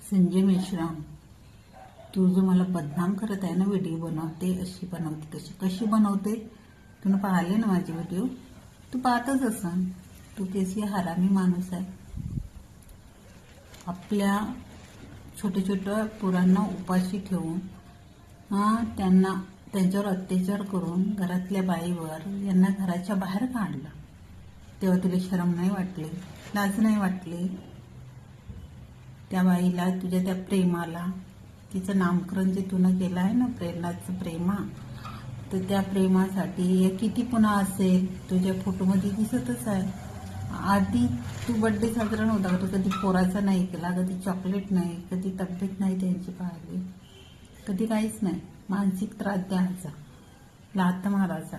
संजय मेश्राम, तू जो मला बदनाम करत आहे ना, व्हिडिओ बनवते अशी बनवते कशी बनवते. तुला पाहिले ना माझे व्हिडिओ, तू पाहतच असन. तू केसी हरामी माणूस आहे. आपल्या छोट्या छोट्या पोरांना उपाशी ठेवून त्यांच्यावर अत्याचार करून घरातल्या बाईवर यांना घराच्या बाहेर काढलं. तेव्हा तुला शरम नाही वाटली, लाज नाही वाटली? त्या बाईला, तुझ्या त्या प्रेमाला, तिचं नामकरण जे तुनं केलं आहे ना, प्रेरणाचं प्रेमा, तर त्या प्रेमासाठी किती पुन्हा असेल तुझ्या फोटोमध्ये दिसतच आहे. आधी तू बर्थडे साजरा नव्हता का? तू कधी पोराचा नाही केला, कधी चॉकलेट नाही, कधी तब्येत नाही त्यांची पाहिली, कधी काहीच नाही. मानसिक त्रास द्यायचा, लात मारायचा,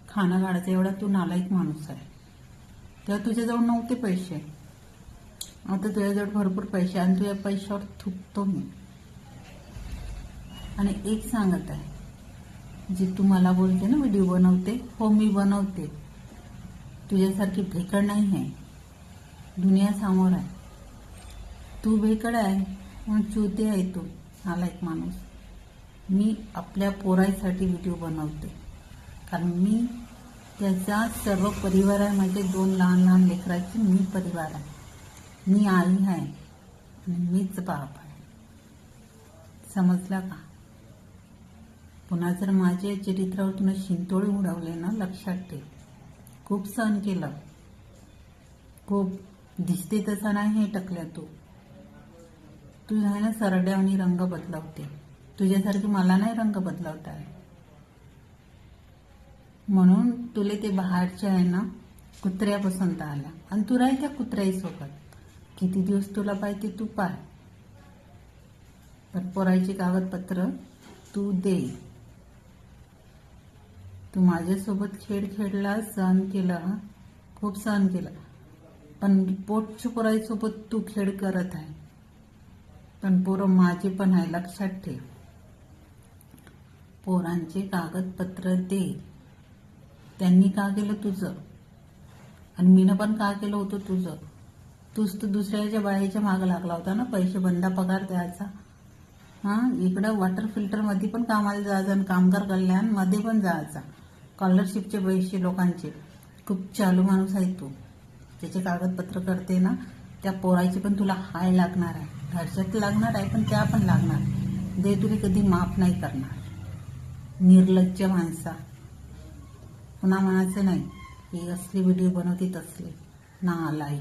खाणं गाडायचा, एवढा तू नालायक माणूस आहे. तेव्हा तुझ्याजवळ नव्हते पैसे, आता तुझ्याजवळ भरपूर पैसे, आणि तुझ्या पैशावर थुकतो मी. आणि एक सांगत आहे, जे तू मला बोलते ना व्हिडिओ बनवते, हो मी बनवते. तुझ्यासारखी भेकड नाही आहे, दुनिया समोर आहे. तू भेकड आहे म्हणून चुते आहे तू, नालायक माणूस. मी आपल्या पोरासाठी व्हिडिओ बनवते, कारण मी त्याचा सर्व परिवार आहे. माझे 2 लहान लहान लेकराचे मी परिवार आहे. मी आई आहे आणि मीच बाप आहे. समजला का? पुन्हा जर माझ्या चरित्रावर तुला शिंतोळे उडवले ना, लक्षात ठेव. खूप सहन केलं, खूप. दिसते तसा नाही हे टकल्या तू आहे ना, सरड्यावनी रंग बदलवते. तुझ्यासारखी मला नाही रंग बदलवता आहे. म्हणून तुला ते बाहेरचे आहे ना कुत्र्या पसंत आला, आणि तू राही त्या कुत्र्यासोबत. किती दिवस तुला पाहिजे तू पाय, पण पोरायचे कागदपत्र तू दे. तू माझ्यासोबत खेळ खेळला, सहन केला, खूप सहन केला, पण पोटच्या पोराईसोबत तू खेळ करत आहे. पण पोरं माझे पण आहे, लक्षात ठेव. पोरांचे कागदपत्र दे. त्यांनी का केलं तुझं, आणि मीनं पण का केलं होतं तुझं. तूच तर दुसऱ्याच्या बाईच्या मागं लागला होता ना, पैसे बंदा पगार द्यायचा. इकडं वॉटर फिल्टरमध्ये पण कामाला जायचं, आणि कामगार कल्याणमध्ये पण जायचा. स्कॉलरशिपचे पैसे लोकांचे. खूप चालू माणूस आहे तू. त्याचे कागदपत्र करते ना, त्या पोराची पण तुला हाय लागणार आहे. घरच्यात लागणार आहे, पण त्या पण लागणार. दे, तुला कधी माफ नाही करणार. निर्लज्ज माणसा. पुन्हा म्हणायचं नाही ही असली व्हिडिओ बनवते तसली, ना आलाय.